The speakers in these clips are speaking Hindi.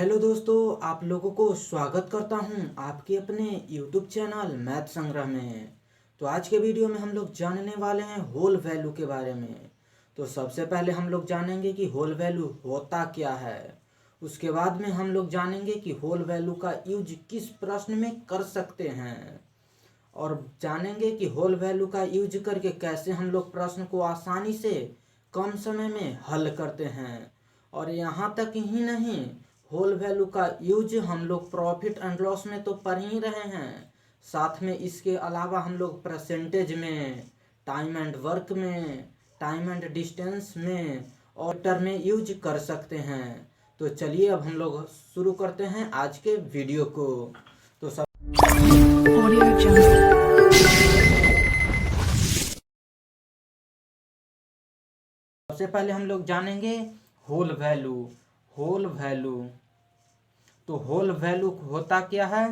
हेलो दोस्तों, आप लोगों को स्वागत करता हूं आपके अपने YouTube चैनल मैथ संग्रह में। तो आज के वीडियो में हम लोग जानने वाले हैं होल वैल्यू के बारे में। तो सबसे पहले हम लोग जानेंगे कि होल वैल्यू होता क्या है। उसके बाद में हम लोग जानेंगे कि होल वैल्यू का यूज किस प्रश्न में कर सकते हैं, और जानेंगे कि होल वैल्यू का यूज करके कैसे हम लोग प्रश्न को आसानी से कम समय में हल करते हैं। और यहाँ तक ही नहीं, होल वैल्यू का यूज हम लोग प्रॉफिट एंड लॉस में तो पढ़ ही रहे हैं, साथ में इसके अलावा हम लोग परसेंटेज में, टाइम एंड वर्क में, टाइम एंड डिस्टेंस में और टर्म में यूज कर सकते हैं। तो चलिए अब हम लोग शुरू करते हैं आज के वीडियो को। तो Audio Jungle. सबसे पहले हम लोग जानेंगे होल वैल्यू। होल वैल्यू, तो होल वैल्यू होता क्या है।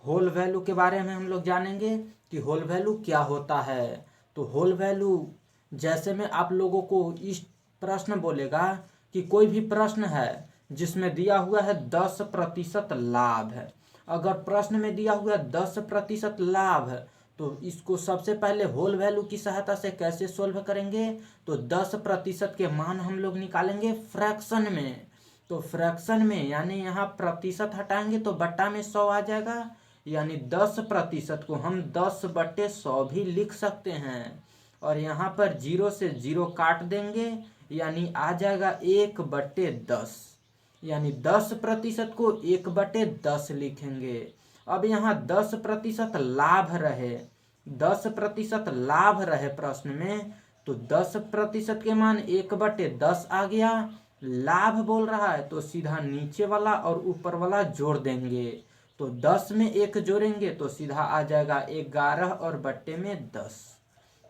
होल वैल्यू के बारे में हम लोग जानेंगे कि होल वैल्यू क्या होता है। तो होल वैल्यू, जैसे में आप लोगों को इस प्रश्न बोलेगा कि कोई भी प्रश्न है जिसमें दिया हुआ है 10% लाभ है। अगर प्रश्न में दिया हुआ है 10% लाभ है, तो इसको सबसे पहले होल वैल्यू की सहायता से कैसे सोल्व करेंगे। तो 10% के मान हम लोग निकालेंगे फ्रैक्शन में। तो फ्रैक्शन में यानी यहाँ प्रतिशत हटाएंगे तो बट्टा में 100 आ जाएगा, यानी 10% को हम 10/100 भी लिख सकते हैं। और यहाँ पर 0 से 0 काट देंगे, यानी आ जाएगा 1/10, यानी 10% को 1/10 लिखेंगे। अब यहाँ 10% लाभ रहे, 10% लाभ रहे प्रश्न में, तो 10% के मान 1/10 आ गया। लाभ बोल रहा है तो सीधा नीचे वाला और ऊपर वाला जोड़ देंगे। तो 10 में 1 जोड़ेंगे तो सीधा आ जाएगा 11 और बट्टे में 10।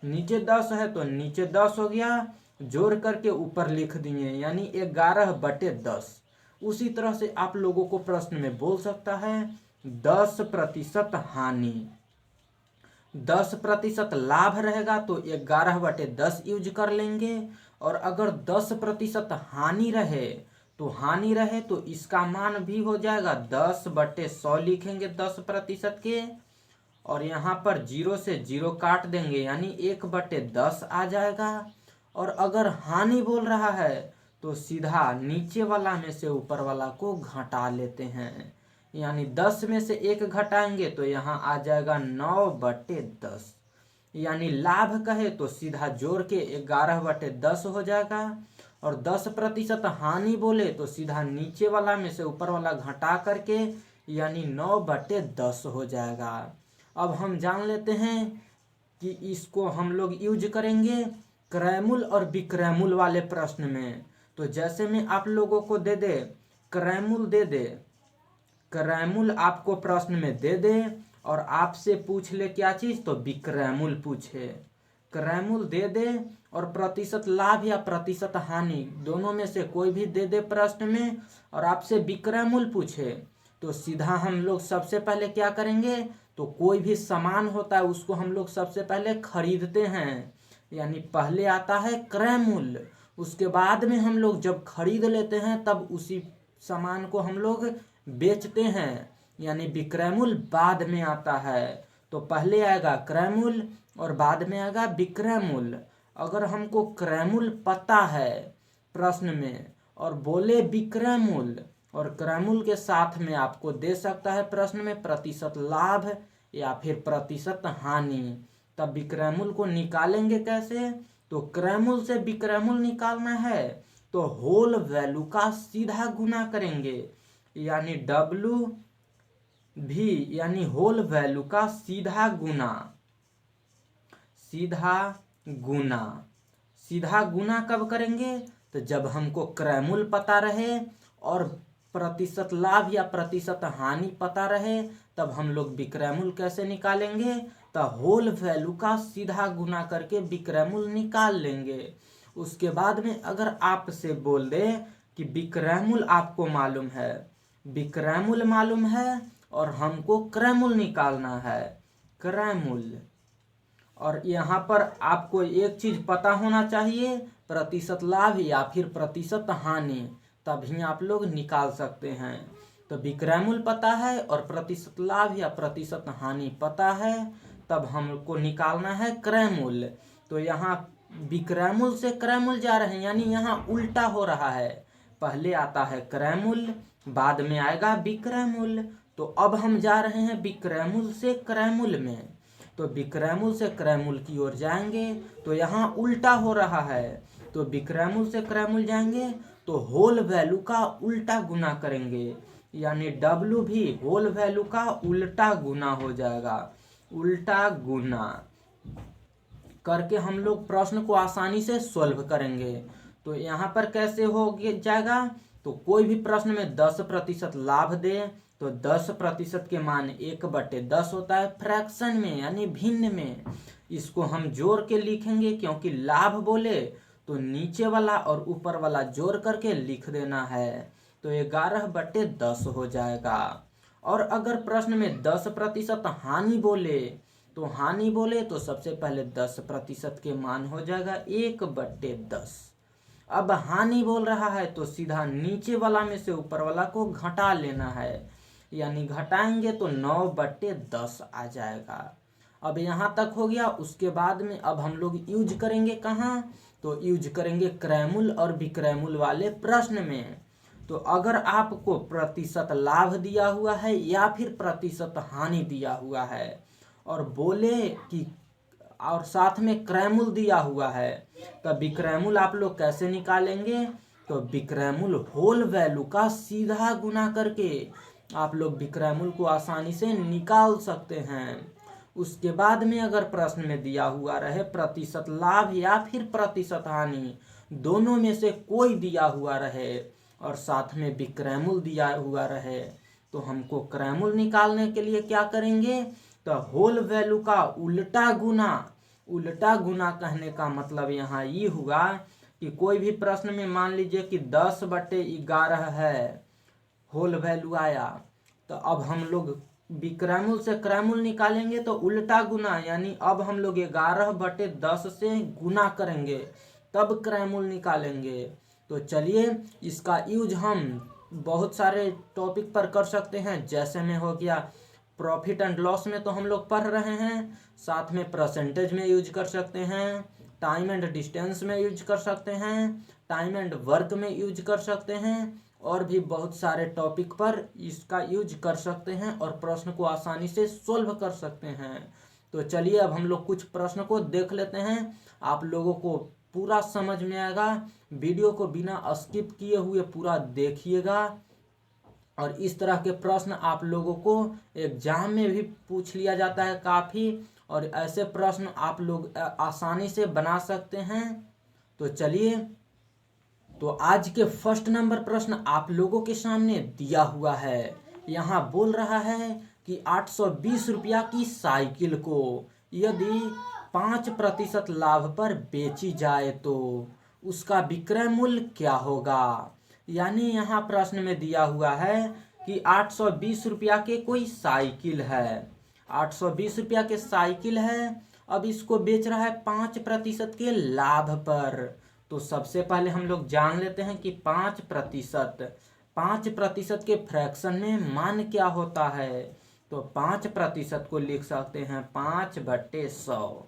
नीचे 10 है तो नीचे 10 हो गया, जोड़ करके ऊपर लिख दिए, यानी 11/10। उसी तरह से आप लोगों को प्रश्न में बोल सकता है 10% हानि। 10% लाभ रहेगा तो 11/10 यूज कर लेंगे। और अगर 10% हानि रहे तो इसका मान भी हो जाएगा 10/100 लिखेंगे 10% के। और यहाँ पर 0 से 0 काट देंगे, यानी 1/10 आ जाएगा। और अगर हानि बोल रहा है तो सीधा नीचे वाला में से ऊपर वाला को घटा लेते हैं, यानी 10 में से 1 घटाएंगे तो यहाँ आ जाएगा 9/10। यानी लाभ कहे तो सीधा जोड़ के 11/10 हो जाएगा। और 10% हानि बोले तो सीधा नीचे वाला में से ऊपर वाला घटा करके, यानी 9/10 हो जाएगा। अब हम जान लेते हैं कि इसको हम लोग यूज करेंगे क्रयमूल और विक्रयमूल वाले प्रश्न में। तो जैसे में आप लोगों को दे दे क्रयमूल, दे दे क्रयमूल आपको प्रश्न में दे दे और आपसे पूछ ले क्या चीज, तो विक्रयमूल पूछे। क्रयमूल दे दे और प्रतिशत लाभ या प्रतिशत हानि दोनों में से कोई भी दे दे प्रश्न में, और आपसे विक्रयमूल पूछे, तो सीधा हम लोग सबसे पहले क्या करेंगे। तो कोई भी सामान होता है उसको हम लोग सबसे पहले खरीदते हैं, यानी पहले आता है क्रय मूल्य। उसके बाद में हम लोग जब खरीद लेते हैं तब उसी सामान को हम लोग बेचते हैं, यानी विक्रय मूल्य बाद में आता है। तो पहले आएगा क्रय मूल्य और बाद में आएगा विक्रय मूल्य। अगर हमको क्रय मूल्य पता है प्रश्न में और बोले विक्रय मूल्य, और क्रय मूल्य के साथ में आपको दे सकता है प्रश्न में प्रतिशत लाभ या फिर प्रतिशत हानि, तब विक्रय मूल्य को निकालेंगे कैसे। तो क्रय मूल्य से विक्रय मूल्य निकालना है तो होल वैल्यू का सीधा गुना करेंगे, यानी W भी, यानी होल वैल्यू का सीधा गुना। सीधा गुना, सीधा गुना कब करेंगे, तो जब हमको क्रय मूल्य पता रहे और प्रतिशत लाभ या प्रतिशत हानि पता रहे, तब हम लोग विक्रय मूल्य कैसे निकालेंगे। तो होल वैल्यू का सीधा गुना करके विक्रय मूल्य निकाल लेंगे। उसके बाद में अगर आपसे बोल दे कि विक्रय मूल्य आपको मालूम है, विक्रय मूल्य मालूम है और हमको क्रय मूल्य निकालना है, क्रय मूल्य। और यहाँ पर आपको एक चीज पता होना चाहिए, प्रतिशत लाभ या फिर प्रतिशत हानि। तभी आप लोग निकाल सकते हैं। तो विक्रयमूल्य पता है और प्रतिशत लाभ या प्रतिशत हानि पता है, तब हमको निकालना है क्रय मूल्य। तो यहाँ विक्रय मूल्य से क्रय मूल्य जा रहे हैं, यानी यहाँ उल्टा हो रहा है। पहले आता है क्रय मूल्य, बाद में आएगा विक्रय मूल्य। तो अब हम जा रहे हैं विक्रय मूल्य से क्रय मूल्य में। तो विक्रय मूल्य से क्रय मूल्य की ओर जाएंगे तो यहाँ उल्टा हो रहा है। तो विक्रय मूल्य से क्रय मूल्य जाएंगे तो होल वैल्यू का उल्टा गुना करेंगे, यानी W भी होल वैल्यू का उल्टा गुना हो जाएगा। उल्टा गुना करके हम लोग प्रश्न को आसानी से सॉल्व करेंगे। तो यहाँ पर कैसे हो जाएगा, तो कोई भी प्रश्न में 10% लाभ दे तो 10% के मान 1/10 होता है फ्रैक्शन में, यानी भिन्न में। इसको हम जोड़ के लिखेंगे, क्योंकि लाभ बोले तो नीचे वाला और ऊपर वाला जोड़ करके लिख देना है। तो 11/10 हो जाएगा। और अगर प्रश्न में 10% हानि बोले तो सबसे पहले 10% के मान हो जाएगा 1/10। अब हानि बोल रहा है तो सीधा नीचे वाला में से ऊपर वाला को घटा लेना है, यानी घटाएंगे तो 9/10 आ जाएगा। अब यहाँ तक हो गया। उसके बाद में अब हम लोग यूज करेंगे कहाँ, तो यूज करेंगे क्रयमूल्य और विक्रयमूल्य वाले प्रश्न में। तो अगर आपको प्रतिशत लाभ दिया हुआ है या फिर प्रतिशत हानि दिया हुआ है और बोले कि और साथ में क्रयमूल्य दिया हुआ है, तब विक्रयमूल्य आप लोग कैसे निकालेंगे, तो विक्रयमूल्य होल वैल्यू का सीधा गुना करके आप लोग विक्रयमूल्य को आसानी से निकाल सकते हैं। उसके बाद में अगर प्रश्न में दिया हुआ रहे प्रतिशत लाभ या फिर प्रतिशत हानि, दोनों में से कोई दिया हुआ रहे और साथ में विक्रयमूल्य दिया हुआ रहे, तो हमको क्रयमूल्य निकालने के लिए क्या करेंगे, तो होल वैल्यू का उल्टा गुना। उल्टा गुना कहने का मतलब यहाँ ये हुआ कि कोई भी प्रश्न में मान लीजिए कि 10/11 है होल वैल्यू आया, तो अब हम लोग विक्रयमूल्य से क्रयमूल्य निकालेंगे तो उल्टा गुना, यानी अब हम लोग 11/10 से गुना करेंगे तब क्रयमूल्य निकालेंगे। तो चलिए इसका यूज हम बहुत सारे टॉपिक पर कर सकते हैं, जैसे में हो गया प्रॉफिट एंड लॉस में तो हम लोग पढ़ रहे हैं, साथ में परसेंटेज में यूज कर सकते हैं, टाइम एंड डिस्टेंस में यूज कर सकते हैं, टाइम एंड वर्क में यूज कर सकते हैं, और भी बहुत सारे टॉपिक पर इसका यूज कर सकते हैं और प्रश्न को आसानी से सॉल्व कर सकते हैं। तो चलिए अब हम लोग कुछ प्रश्न को देख लेते हैं, आप लोगों को पूरा समझ में आएगा। वीडियो को बिना स्किप किए हुए पूरा देखिएगा, और इस तरह के प्रश्न आप लोगों को एग्जाम में भी पूछ लिया जाता है काफ़ी, और ऐसे प्रश्न आप लोग आसानी से बना सकते हैं। तो चलिए, तो आज के फर्स्ट नंबर प्रश्न आप लोगों के सामने दिया हुआ है। यहाँ बोल रहा है कि 820 रुपया की साइकिल को यदि 5% लाभ पर बेची जाए तो उसका विक्रय मूल्य क्या होगा। यानी यहाँ प्रश्न में दिया हुआ है कि 820 रुपया के कोई साइकिल है, 820 रुपया के साइकिल है, अब इसको बेच रहा है 5% के लाभ पर। तो सबसे पहले हम लोग जान लेते हैं कि 5% के फ्रैक्शन में मान क्या होता है। तो 5% को लिख सकते हैं 5/100।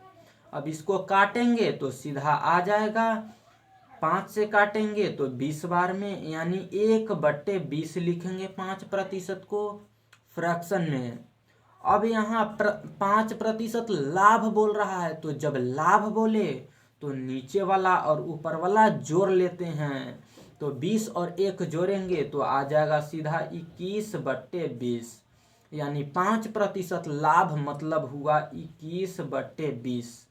अब इसको काटेंगे तो सीधा आ जाएगा, 5 से काटेंगे तो 20 बार में, यानी 1/20 लिखेंगे 5% को फ्रैक्शन में। अब यहाँ 5% लाभ बोल रहा है, तो जब लाभ बोले तो नीचे वाला और ऊपर वाला जोड़ लेते हैं। तो 20 और 1 जोड़ेंगे तो आ जाएगा सीधा 21/20, यानी 5% लाभ मतलब हुआ 21/20।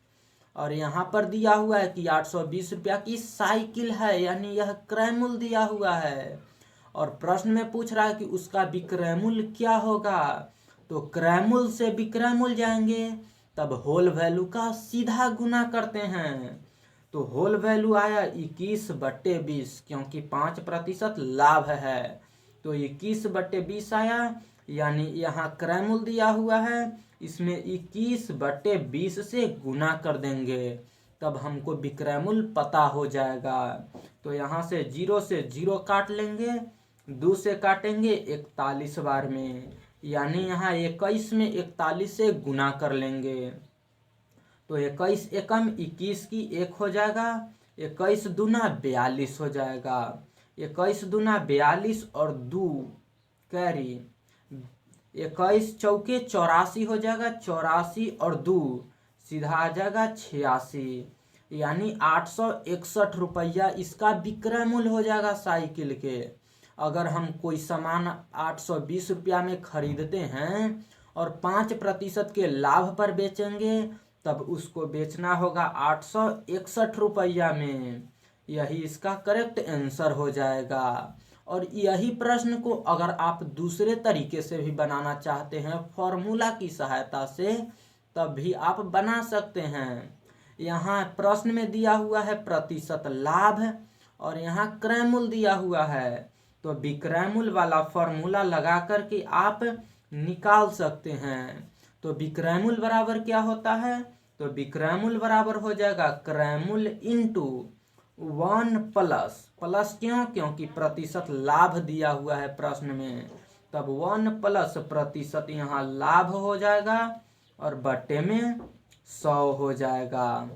और यहाँ पर दिया हुआ है कि 820 रुपया की साइकिल है, यानी यह क्रय मूल्य दिया हुआ है, और प्रश्न में पूछ रहा है कि उसका विक्रय मूल्य क्या होगा। तो क्रय मूल्य से विक्रय मूल्य जाएंगे, तब होल वैल्यू का सीधा गुना करते हैं। तो होल वैल्यू आया 21/20, क्योंकि 5% लाभ है, तो 21/20 आया, यानी यहाँ क्रय मूल्य दिया हुआ है, इसमें 21/20 से गुना कर देंगे, तब हमको विक्रय मूल्य पता हो जाएगा। तो यहाँ से 0 से 0 काट लेंगे, 2 से काटेंगे 41 बार में, यानी यहाँ 21 में 41 से गुना कर लेंगे। तो 21 एकम 21 की 1 हो जाएगा, 21 दूना 42 हो जाएगा, 21 दूना 42 और 2 कैरी, 21 चौके 84 हो जाएगा, 84 और 2 सीधा आ जाएगा 86, यानी 861 रुपया इसका विक्रय मूल्य हो जाएगा साइकिल के। अगर हम कोई सामान 820 रुपया में खरीदते हैं और 5% के लाभ पर बेचेंगे तब उसको बेचना होगा 861 रुपया में। यही इसका करेक्ट आंसर हो जाएगा। और यही प्रश्न को अगर आप दूसरे तरीके से भी बनाना चाहते हैं फॉर्मूला की सहायता से, तब भी आप बना सकते हैं। यहाँ प्रश्न में दिया हुआ है प्रतिशत लाभ और यहाँ क्रय मूल्य दिया हुआ है, तो विक्रय मूल्य वाला फॉर्मूला लगा करके आप निकाल सकते हैं। तो विक्रय मूल्य बराबर क्या होता है, तो विक्रय मूल्य बराबर हो जाएगा क्रय मूल्य इंटू 1 प्लस क्यों, क्योंकि प्रतिशत लाभ दिया हुआ है प्रश्न में, तब 1 प्लस प्रतिशत यहाँ लाभ हो जाएगा और बट्टे में 100 हो जाएगा।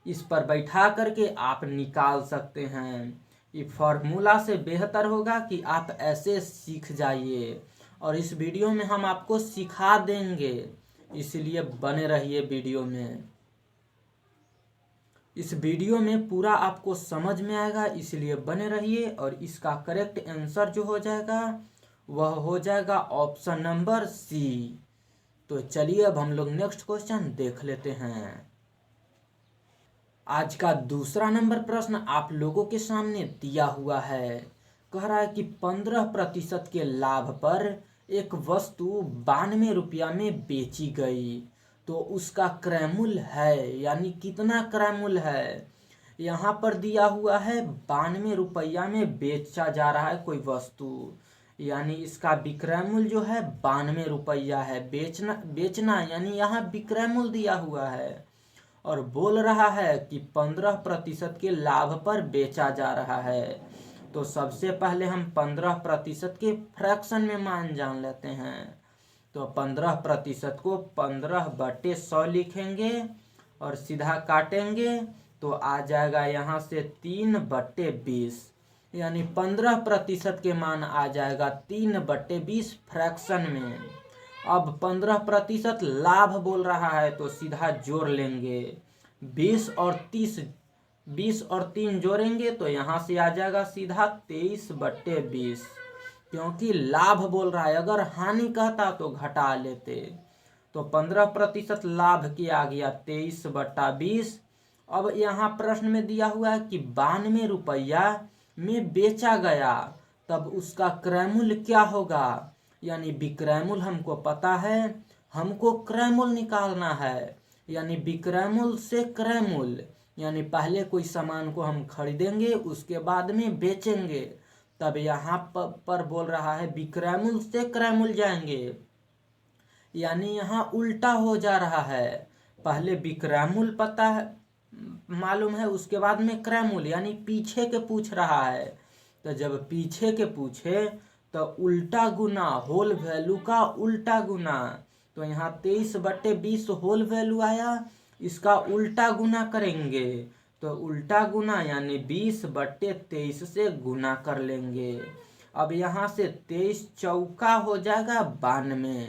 इस पर बैठा करके आप निकाल सकते हैं। ये फॉर्मूला से बेहतर होगा कि आप ऐसे सीख जाइए, और इस वीडियो में हम आपको सिखा देंगे, इसलिए बने रहिए वीडियो में। इस वीडियो में पूरा आपको समझ में आएगा, इसलिए बने रहिए। और इसका करेक्ट आंसर जो हो जाएगा वह हो जाएगा ऑप्शन नंबर सी। तो चलिए अब हम लोग नेक्स्ट क्वेश्चन देख लेते हैं। आज का दूसरा नंबर प्रश्न आप लोगों के सामने दिया हुआ है। कह रहा है कि 15% के लाभ पर एक वस्तु 92 रुपया में बेची गई, तो उसका क्रय मूल्य है, यानी कितना क्रय मूल्य है। यहाँ पर दिया हुआ है 92 रुपया में बेचा जा रहा है कोई वस्तु, यानी इसका विक्रय मूल्य जो है 92 रुपया है। बेचना यानी यहाँ विक्रय मूल्य दिया हुआ है और बोल रहा है कि 15% के लाभ पर बेचा जा रहा है। तो सबसे पहले हम 15% के फ्रैक्शन में मान जान लेते हैं। तो 15% को 15/100 लिखेंगे और सीधा काटेंगे तो आ जाएगा यहाँ से 3/20, यानी 15% के मान आ जाएगा 3/20 फ्रैक्शन में। अब 15% लाभ बोल रहा है तो सीधा जोड़ लेंगे, 20 और 3 जोड़ेंगे तो यहाँ से आ जाएगा सीधा 23/20, क्योंकि लाभ बोल रहा है। अगर हानि कहता तो घटा लेते। तो 15% लाभ किया गया 23/20। अब यहाँ प्रश्न में दिया हुआ है कि 92 रुपया में बेचा गया, तब उसका क्रय मूल्य क्या होगा, यानी विक्रय मूल्य हमको पता है, हमको क्रय मूल्य निकालना है। यानी विक्रय मूल्य से क्रय मूल्य, यानी पहले कोई सामान को हम खरीदेंगे उसके बाद में बेचेंगे, तब यहाँ पर बोल रहा है विक्रय मूल्य से क्रय मूल्य जाएंगे, यानी यहाँ उल्टा हो जा रहा है। पहले विक्रय मूल्य पता है, मालूम है, उसके बाद में क्रय मूल्य, यानी पीछे के पूछ रहा है। तो जब पीछे के पूछे तो उल्टा गुना, होल वैल्यू का उल्टा गुना। तो यहाँ 23/20 होल वैल्यू आया, इसका उल्टा गुना करेंगे तो उल्टा गुना यानी 20/23 से गुना कर लेंगे। अब यहाँ से 23 चौका हो जाएगा 92,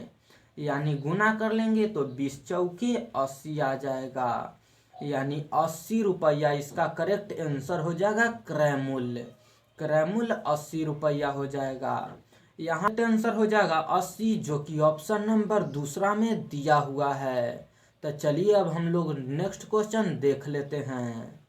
यानी गुना कर लेंगे तो 20 चौके 80 आ जाएगा, यानी 80 रुपया इसका करेक्ट आंसर हो जाएगा क्रय मूल्य। क्रय मूल्य 80 रुपया हो जाएगा। यहाँ आंसर हो जाएगा 80, जो कि ऑप्शन नंबर दूसरा में दिया हुआ है। तो चलिए अब हम लोग नेक्स्ट क्वेश्चन देख लेते हैं।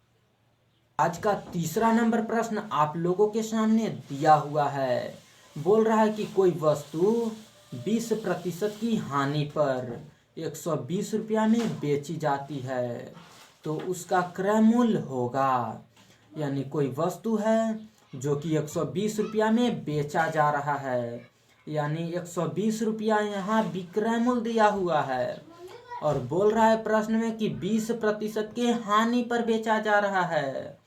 आज का तीसरा नंबर प्रश्न आप लोगों के सामने दिया हुआ है। बोल रहा है कि कोई वस्तु 20% की हानि पर 120 रुपया में बेची जाती है, तो उसका क्रय मूल्य होगा, यानी कोई वस्तु है जो कि 120 रुपया में बेचा जा रहा है, यानी 120 रुपया यहाँ विक्रय मूल्य दिया हुआ है और बोल रहा है प्रश्न में कि 20% के हानि पर बेचा जा रहा है,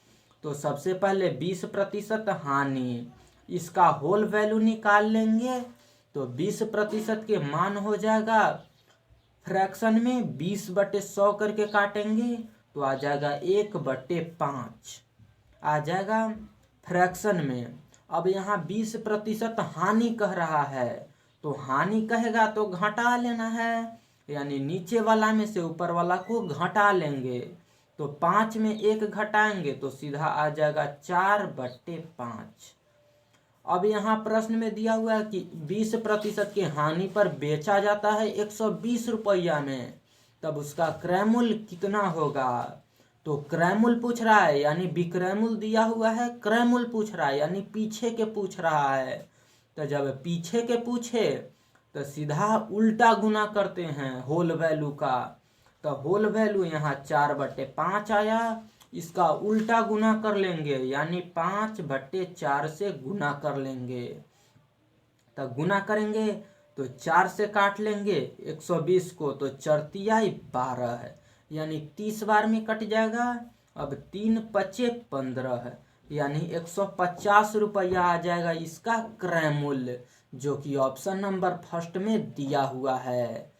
तो सबसे पहले 20% हानि, इसका होल वैल्यू निकाल लेंगे। तो 20% के मान हो जाएगा फ्रैक्शन में 20/100 करके काटेंगे तो आ जाएगा 1/5 आ जाएगा फ्रैक्शन में। अब यहाँ 20% हानि कह रहा है, तो हानि कहेगा तो घटा लेना है, यानी नीचे वाला में से ऊपर वाला को घटा लेंगे। तो 5 में 1 घटाएंगे तो सीधा आ जाएगा 4/5। अब यहाँ प्रश्न में दिया हुआ है कि 20% की हानि पर बेचा जाता है 120 रुपया में, तब उसका क्रय मूल्य कितना होगा। तो क्रय मूल्य पूछ रहा है, यानी विक्रय मूल्य दिया हुआ है, क्रय मूल्य पूछ रहा है यानी पीछे के पूछ रहा है। तो जब पीछे के पूछे तो सीधा उल्टा गुना करते हैं होल वैल्यू का। तो होल वैल्यू यहाँ 4/5 आया, इसका उल्टा गुना कर लेंगे, यानी 5/4 से गुना कर लेंगे। तो गुना करेंगे तो 4 से काट लेंगे 120 को, तो 4×3=12 है, यानी 30 बार में कट जाएगा। अब 3×5=15 यानी 150 रुपया आ जाएगा इसका क्रय मूल्य, जो कि ऑप्शन नंबर फर्स्ट में दिया हुआ है।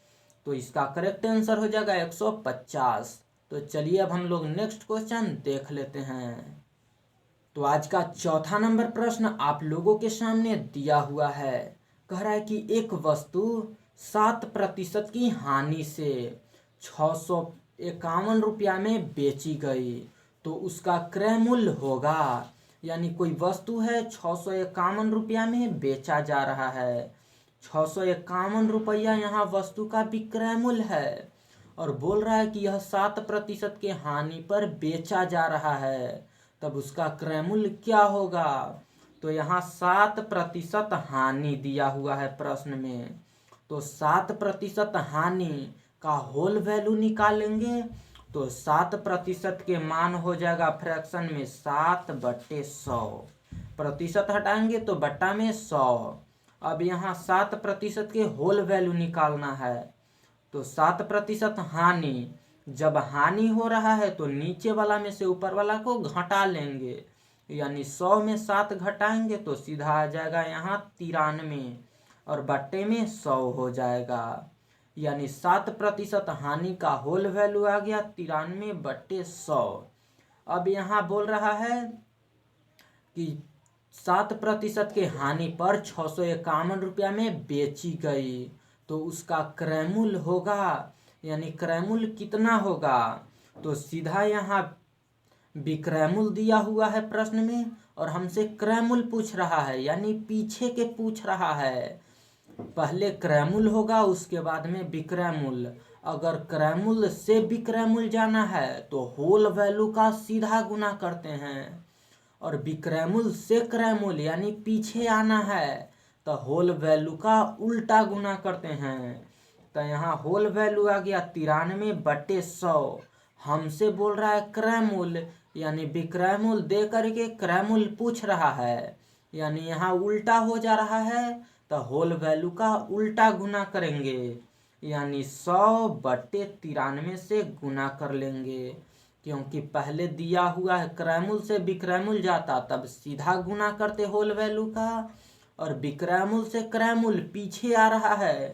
तो इसका करेक्ट आंसर हो जाएगा 150। तो चलिए अब हम लोग नेक्स्ट क्वेश्चन देख लेते हैं। तो आज का चौथा नंबर प्रश्न आप लोगों के सामने दिया हुआ है। कह रहा है कि एक वस्तु 7% की हानि से 651 रुपया में बेची गई, तो उसका क्रय मूल्य होगा। यानी कोई वस्तु है 651 रुपया में बेचा जा रहा है, 651 रुपया यहाँ वस्तु का विक्रय मूल्य है, और बोल रहा है कि यह 7% के हानि पर बेचा जा रहा है, तब उसका क्रय मूल्य क्या होगा। तो यहाँ 7% हानि दिया हुआ है प्रश्न में, तो 7% हानि का होल वैल्यू निकालेंगे। तो 7% के मान हो जाएगा फ्रैक्शन में 7/100, प्रतिशत हटाएंगे तो बट्टा में 100। अब यहाँ 7% के होल वैल्यू निकालना है। तो 7% हानि, जब हानि हो रहा है तो नीचे वाला में से ऊपर वाला को घटा लेंगे, यानी 100 में 7 घटाएंगे तो सीधा आ जाएगा यहाँ 93, और बट्टे में 100 हो जाएगा। यानी 7% हानि का होल वैल्यू आ गया 93/100। अब यहाँ बोल रहा है कि 7% के हानि पर 651 रुपया में बेची गई, तो उसका क्रय मूल्य होगा, यानी क्रय मूल्य कितना होगा। तो सीधा यहाँ विक्रय मूल्य दिया हुआ है प्रश्न में, और हमसे क्रय मूल्य पूछ रहा है, यानी पीछे के पूछ रहा है। पहले क्रय मूल्य होगा, उसके बाद में विक्रय मूल्य। अगर क्रय मूल्य से विक्रय मूल्य जाना है तो होल वैल्यू का सीधा गुना करते हैं, और विक्रय मूल्य से क्रय मूल्य यानी पीछे आना है तो होल वैल्यू का उल्टा गुना करते हैं। तो यहाँ होल वैल्यू आ गया 93/100। हमसे बोल रहा है क्रय मूल्य, यानी विक्रय मूल्य दे करके क्रय मूल्य पूछ रहा है, यानी यहाँ उल्टा हो जा रहा है, तो होल वैल्यू का उल्टा गुना करेंगे, यानी 100/93 से गुना कर लेंगे। क्योंकि पहले दिया हुआ है क्रय मूल्य से विक्रय मूल्य जाता, तब सीधा गुना करते होल वैल्यू का, और विक्रय मूल्य से क्रय मूल्य पीछे आ रहा है,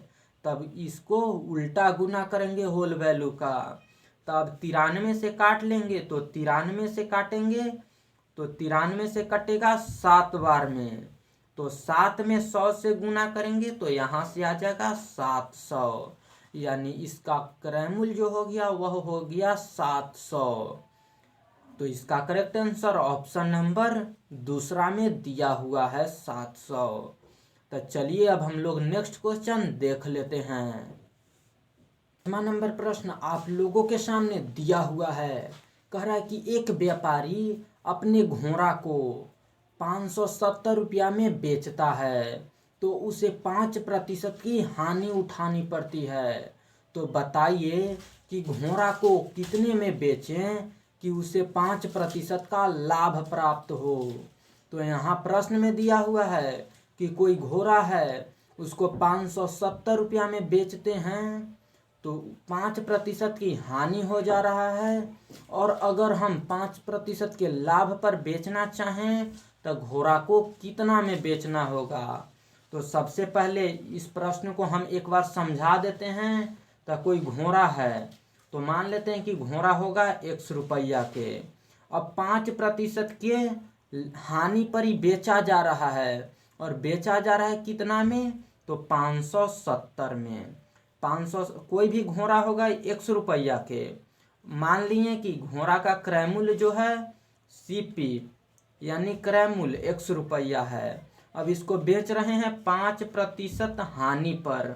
तब इसको उल्टा गुना करेंगे होल वैल्यू का। तब 93 से काट लेंगे, तो 93 से काटेंगे तो 93 से कटेगा 7 बार में, तो 7 में 100 से गुना करेंगे तो यहाँ से आ जाएगा 700, यानी इसका क्रय मूल्य जो हो गया वह हो गया 700। तो इसका करेक्ट आंसर ऑप्शन नंबर दूसरा में दिया हुआ है 700। तो चलिए अब हम लोग नेक्स्ट क्वेश्चन देख लेते हैं। 8वां नंबर प्रश्न आप लोगों के सामने दिया हुआ है। कह रहा है कि एक व्यापारी अपने घोड़ा को 570 रुपया में बेचता है, तो उसे 5% की हानि उठानी पड़ती है। तो बताइए कि घोड़ा को कितने में बेचें कि उसे 5% का लाभ प्राप्त हो। तो यहाँ प्रश्न में दिया हुआ है कि कोई घोड़ा है, उसको 570 रुपया में बेचते हैं, तो 5% की हानि हो जा रहा है। और अगर हम 5% के लाभ पर बेचना चाहें तो घोड़ा को कितना में बेचना होगा। तो सबसे पहले इस प्रश्न को हम एक बार समझा देते हैं। तो कोई घोड़ा है, तो मान लेते हैं कि घोड़ा होगा 100 रुपया के। अब 5% के हानि पर ही बेचा जा रहा है, और बेचा जा रहा है कितना में, तो 570 में। 500, कोई भी घोड़ा होगा 100 रुपया के। मान लिए कि घोड़ा का क्रय मूल्य जो है सीपी यानी क्रय मूल्य 100 रुपया है। अब इसको बेच रहे हैं 5% हानि पर।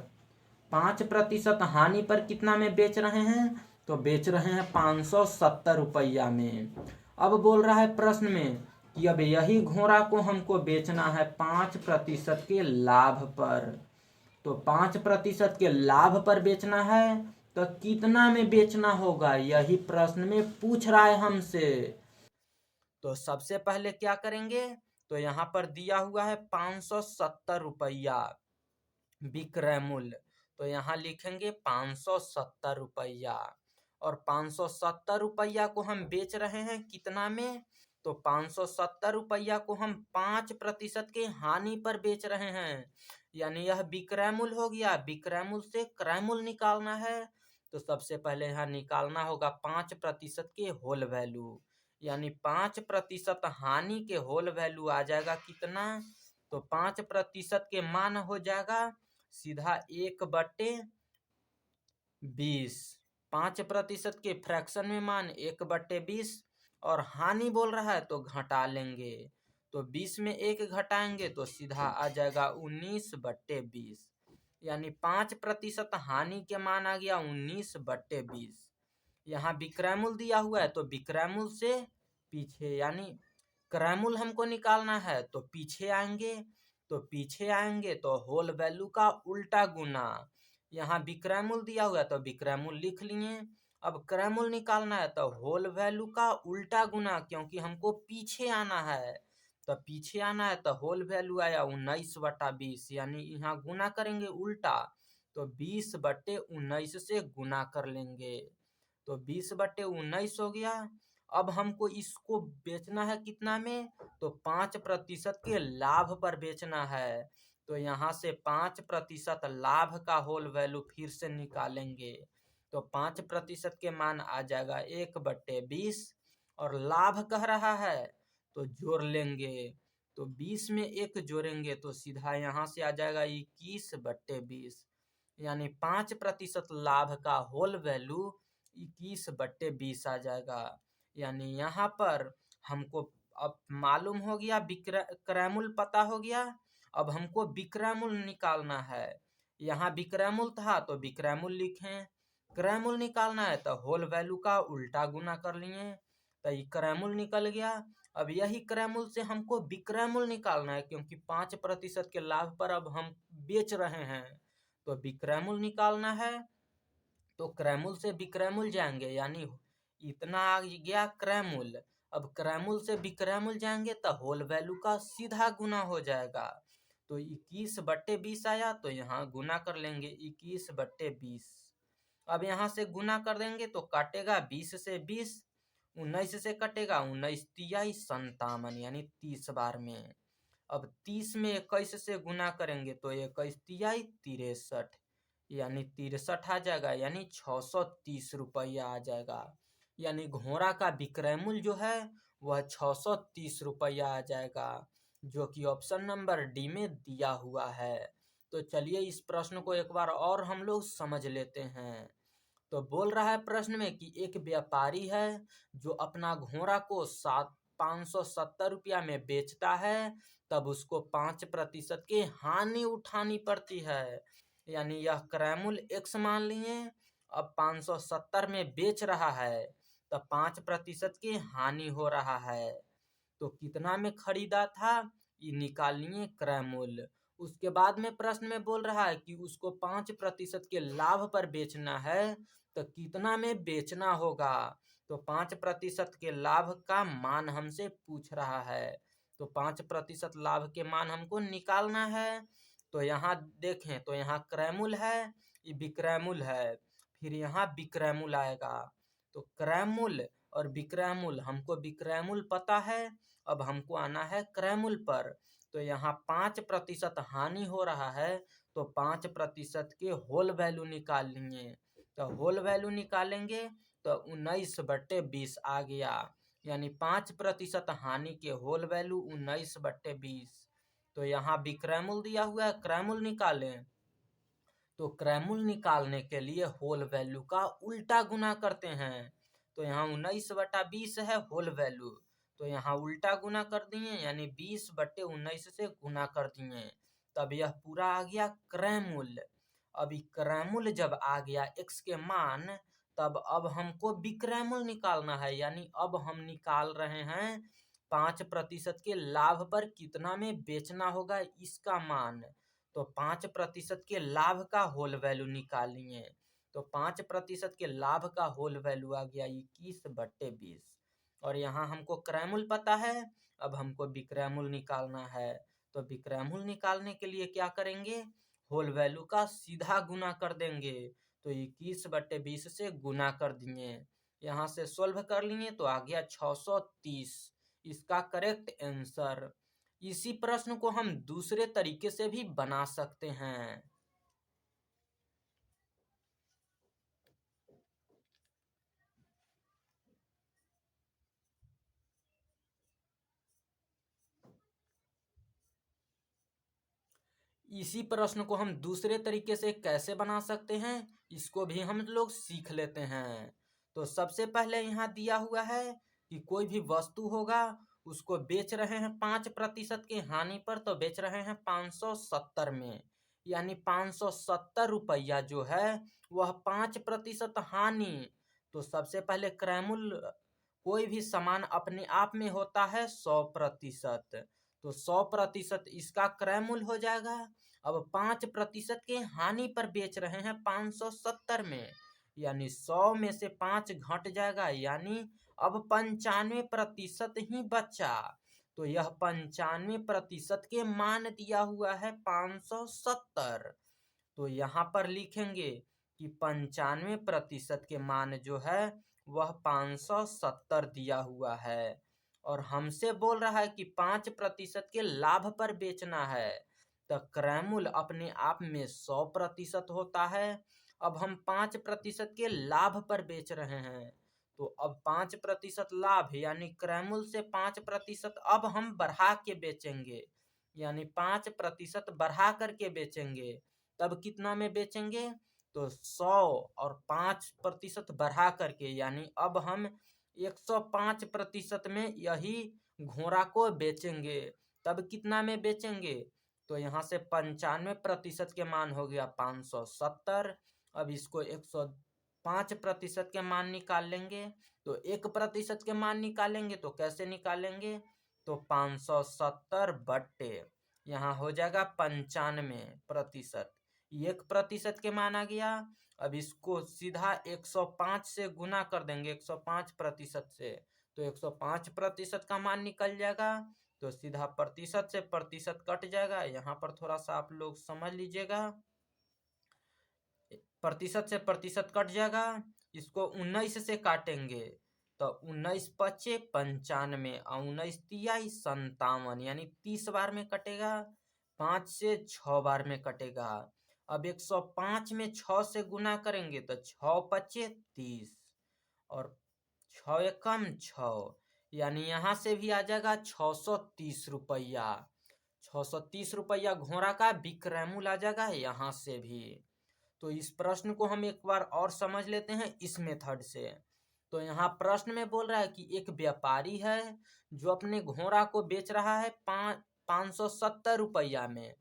5% हानि पर कितना में बेच रहे हैं, तो बेच रहे हैं 570 रुपया में। अब बोल रहा है प्रश्न में कि अब यही घोड़ा को हमको बेचना है 5% के लाभ पर। तो 5% के लाभ पर बेचना है तो कितना में बेचना होगा, यही प्रश्न में पूछ रहा है हमसे। तो सबसे पहले क्या करेंगे, तो यहाँ पर दिया हुआ है 570 रुपया विक्रय मूल्य। तो यहाँ लिखेंगे 570 रुपया, और 570 रुपया को हम बेच रहे हैं कितना में, तो 570 रुपया को हम 5% के हानि पर बेच रहे हैं। यानी यह विक्रय मूल्य हो गया। विक्रय मूल्य से क्रय मूल्य निकालना है, तो सबसे पहले यहाँ निकालना होगा 5% के होल वैल्यू। यानी 5% हानि के होल वैल्यू आ जाएगा कितना, तो 5% के मान हो जाएगा सीधा 1/20। 5% के फ्रैक्शन में मान 1/20, और हानि बोल रहा है तो घटा लेंगे। तो 20 में 1 घटाएंगे तो सीधा आ जाएगा 19/20। यानी 5% हानि के मान आ गया 19/20। यहाँ विक्रय मूल्य दिया हुआ है तो विक्रय मूल्य से पीछे, यानी क्रय मूल्य हमको निकालना है तो पीछे आएंगे। तो पीछे आएंगे तो होल वैल्यू का उल्टा गुना। यहाँ विक्रय मूल्य दिया हुआ है तो विक्रय मूल्य लिख लिए। अब क्रय मूल्य निकालना है तो होल वैल्यू का उल्टा गुना, क्योंकि हमको पीछे आना है। तो पीछे आना है तो होल वैल्यू आया 19/20, यानी यहाँ गुना करेंगे उल्टा, तो 20/19 से गुना कर लेंगे। तो 20/19 हो गया। अब हमको इसको बेचना है कितना में, तो 5% के लाभ पर बेचना है। तो यहाँ से 5% लाभ का होल वैल्यू फिर से निकालेंगे। तो 5% के मान आ जाएगा 1/20, और लाभ कह रहा है तो जोड़ लेंगे। तो 20 में 1 जोड़ेंगे तो सीधा यहाँ से आ जाएगा 21/20। यानी 5% लाभ का होल वैल्यू 21/20 आ जाएगा। यानी यहाँ पर हमको अब मालूम हो गया, क्रय मूल्य पता हो गया। अब हमको विक्रय मूल्य निकालना है। यहाँ विक्रय मूल्य था तो विक्रय मूल्य लिखें। क्रय मूल्य निकालना है तो होल वैल्यू का उल्टा गुना कर लिए, तो ये क्रय मूल्य निकल गया। अब यही क्रय मूल्य से हमको विक्रय मूल्य निकालना है, क्योंकि 5% के लाभ पर अब हम बेच रहे हैं। तो विक्रय मूल्य निकालना है तो क्रय मूल्य से विक्रय मूल्य जाएंगे, यानी इतना आ गया क्रय मूल्य। अब क्रय मूल्य से विक्रय मूल्य जाएंगे तो होल वैल्यू का सीधा गुना हो जाएगा। तो 21/20 आया, तो यहाँ गुना कर लेंगे 21/20। अब यहाँ से गुना कर देंगे तो काटेगा 20 से 20, 19 से कटेगा 19 तियाई 57, यानी 30 बार में। अब 30 में 21 से गुना करेंगे तो 21 तियाई 63, यानी 63 आ जाएगा, यानी 630 रुपया आ जाएगा। यानी घोड़ा का विक्रय मूल्य जो है वह 630 रुपया आ जाएगा, जो कि ऑप्शन नंबर डी में दिया हुआ है। तो चलिए इस प्रश्न को एक बार और हम लोग समझ लेते हैं। तो बोल रहा है प्रश्न में कि एक व्यापारी है जो अपना घोड़ा को 570 रुपया में बेचता है, तब उसको 5% की हानि उठानी पड़ती है। यानी यह क्रय मूल्य x मान लिए, अब 570 में बेच रहा है, तब 5% की हानि हो रहा है। तो कितना में खरीदा था, ये निकाल लिए क्रय मूल्य। उसके बाद में प्रश्न में बोल रहा है कि उसको 5% के लाभ पर बेचना है, तो कितना में बेचना होगा। तो 5% के लाभ का मान हमसे पूछ रहा है। तो 5% लाभ के मान हमको निकालना है। तो यहाँ देखें तो यहाँ क्रय मूल्य है, ये विक्रय मूल्य है। फिर यहाँ विक्रयमूल्य आएगा। तो क्रयमूल्य और विक्रयमूल्य, हमको विक्रयमूल्य पता है, अब हमको आना है क्रयमूल्य पर। तो यहाँ 5% हानि हो रहा है, तो 5% के होल वैल्यू निकाल लेंगे। तो होल वैल्यू निकालेंगे तो 19/20 आ गया, यानी 5% हानि के होल वैल्यू 19/20। तो यहाँ विक्रयमूल्य दिया हुआ है, क्रयमूल्य निकालें। तो क्रयमूल्य निकालने के लिए होल वैल्यू का उल्टा गुना करते हैं। तो यहाँ 19/20 है होल वैल्यू, तो यहाँ उल्टा गुना कर दिए, यानी 20/19 से गुना कर दिए। तब यह पूरा आ गया क्रयमूल्य। अभी क्रयमूल्य जब आ गया x के मान, तब अब हमको विक्रयमूल्य निकालना है, यानी अब हम निकाल रहे हैं 5% के लाभ पर कितना में बेचना होगा इसका मान। तो 5% के लाभ का होल वैल्यू निकालिए। तो 5% के लाभ का होल वैल्यू आ गया 21/20। और यहाँ हमको क्रयमूल्य पता है, अब हमको विक्रयमूल्य निकालना है। तो विक्रयमूल्य निकालने के लिए क्या करेंगे, होल वैल्यू का सीधा गुना कर देंगे। तो 21/20 से गुना कर दिए, यहाँ से सोल्व कर लिए तो आ गया 630, इसका करेक्ट आंसर। इसी प्रश्न को हम दूसरे तरीके से भी बना सकते हैं। इसी प्रश्न को हम दूसरे तरीके से कैसे बना सकते हैं, इसको भी हम लोग सीख लेते हैं। तो सबसे पहले यहाँ दिया हुआ है कि कोई भी वस्तु होगा, उसको बेच रहे हैं 5% की हानि पर, तो बेच रहे हैं 570 में, यानी 570 रुपया जो है वह 5% हानि। तो सबसे पहले क्रयमूल्य, कोई भी सामान अपने आप में होता है 100%, तो 100% इसका क्रयमूल्य हो जाएगा। अब 5% के हानि पर बेच रहे हैं 570 में, यानी 100 में से 5 घट जाएगा, यानी अब 95% ही बचा। तो यह 95% के मान दिया हुआ है 570। तो यहाँ पर लिखेंगे कि 95% के मान जो है वह 570 दिया हुआ है, और हमसे बोल रहा है कि 5% के लाभ पर बेचना है। तो क्रयमूल्य अपने आप में 100% होता है। अब हम 5% के लाभ पर बेच रहे हैं, तो अब 5% लाभ, यानी क्रयमूल्य से 5% अब हम बढ़ा के बेचेंगे, यानी 5% बढ़ा करके बेचेंगे। तब कितना में बेचेंगे, तो 100 और 5% बढ़ा करके, यानी अब हम 105% में यही घोड़ा को बेचेंगे। तब कितना में बेचेंगे, तो यहाँ से 95% के मान हो गया 570। अब इसको 105% के मान निकाल लेंगे। तो 1% के मान निकालेंगे तो कैसे निकालेंगे, तो 570 बट्टे यहाँ हो जाएगा 95%, 1% के मान आ गया। अब इसको सीधा 105 से गुना कर देंगे, 105% से, तो 105% का मान निकल जाएगा। तो सीधा प्रतिशत से प्रतिशत कट जाएगा, यहाँ पर थोड़ा सा आप लोग समझ लीजिएगा, प्रतिशत से प्रतिशत कट जाएगा। इसको 19 से काटेंगे, तो 19 पचे 95 और 19 तिया 57, यानी 30 बार में कटेगा, 5 से 6 बार में कटेगा। अब 105 में 6 से गुना करेंगे तो 6 पचे 30 और 6 एकम 6, यानी यहाँ से भी आ जाएगा 630 रुपया। 630 रुपया घोड़ा का विक्रयमूल्य आ जाएगा यहाँ से भी। तो इस प्रश्न को हम एक बार और समझ लेते हैं इस मेथड से। तो यहाँ प्रश्न में बोल रहा है कि एक व्यापारी है जो अपने घोड़ा को बेच रहा है 570 रुपया में,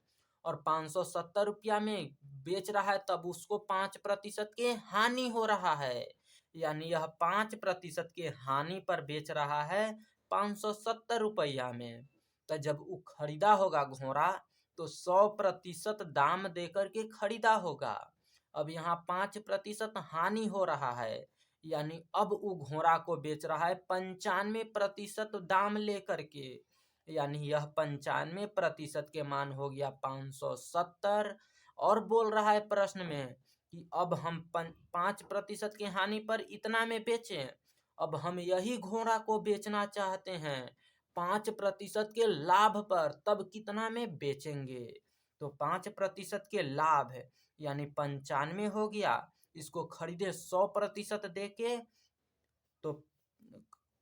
और 570 रुपया में बेच रहा है, तब उसको 5% के हानि हो रहा है, यानी यह 5% के हानि पर बेच रहा है 570 रुपया में। तो जब वो खरीदा होगा घोड़ा, तो 100% दाम देकर के खरीदा होगा। अब यहाँ 5% हानि हो रहा है, यानी अब वो घोड़ा को बेच रहा है 95% दाम लेकर के, यानी यह 95% के मान हो गया 570। और बोल रहा है प्रश्न में कि अब हम 5% की हानि पर इतना में बेचें। अब हम यही घोड़ा को बेचना चाहते हैं 5% के लाभ पर, तब कितना में बेचेंगे। तो 5% के लाभ है यानी 95 हो गया। इसको खरीदे 100% दे के, तो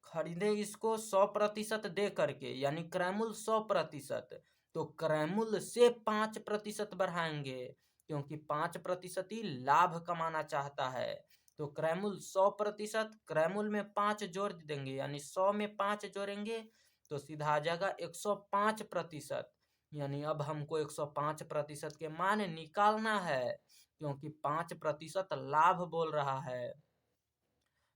खरीदे इसको 100% दे करके यानी क्रय मूल्य 100%। तो क्रय मूल्य से 5% बढ़ाएंगे क्योंकि 5% ही लाभ कमाना चाहता है। तो क्रय मूल्य 100%, क्रय मूल्य में 5 जोड़ देंगे यानी 100 में 5 जोड़ेंगे तो सीधा आ जाएगा 105%। यानी अब हमको 105% के मान निकालना है क्योंकि 5% लाभ बोल रहा है।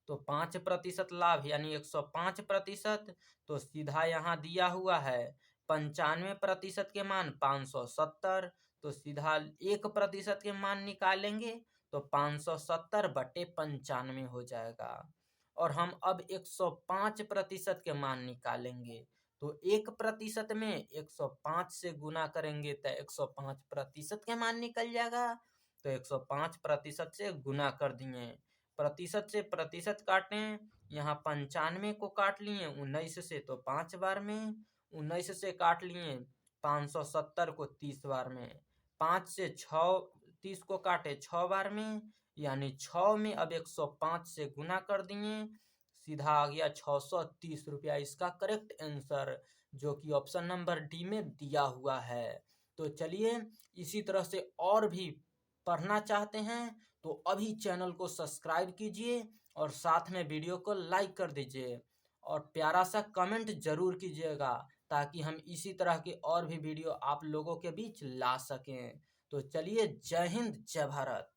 तो 5% लाभ यानी 105%। तो सीधा यहाँ दिया हुआ है 95% के मान 570। तो सीधा 1% के मान निकालेंगे तो 570/95 हो जाएगा। और हम अब 105% के मान निकालेंगे तो 1% में 105 से गुना करेंगे तो 105% के मान निकल जाएगा। तो 105% से गुना कर दिए, प्रतिशत से प्रतिशत काटें, यहाँ 95 को काट लिए 19 से तो 5 बार में, 19 से काट लिए 570 को 30 बार में, 5 से 30 को काटे 6 बार में, यानी 6 में अब 105 से गुना कर दिए, सीधा आ गया 630 रुपया इसका करेक्ट आंसर, जो कि ऑप्शन नंबर डी में दिया हुआ है। तो चलिए इसी तरह से और भी पढ़ना चाहते हैं तो अभी चैनल को सब्सक्राइब कीजिए और साथ में वीडियो को लाइक कर दीजिए और प्यारा सा कमेंट जरूर कीजिएगा ताकि हम इसी तरह के और भी वीडियो आप लोगों के बीच ला सकें। तो चलिए, जय हिंद जय भारत।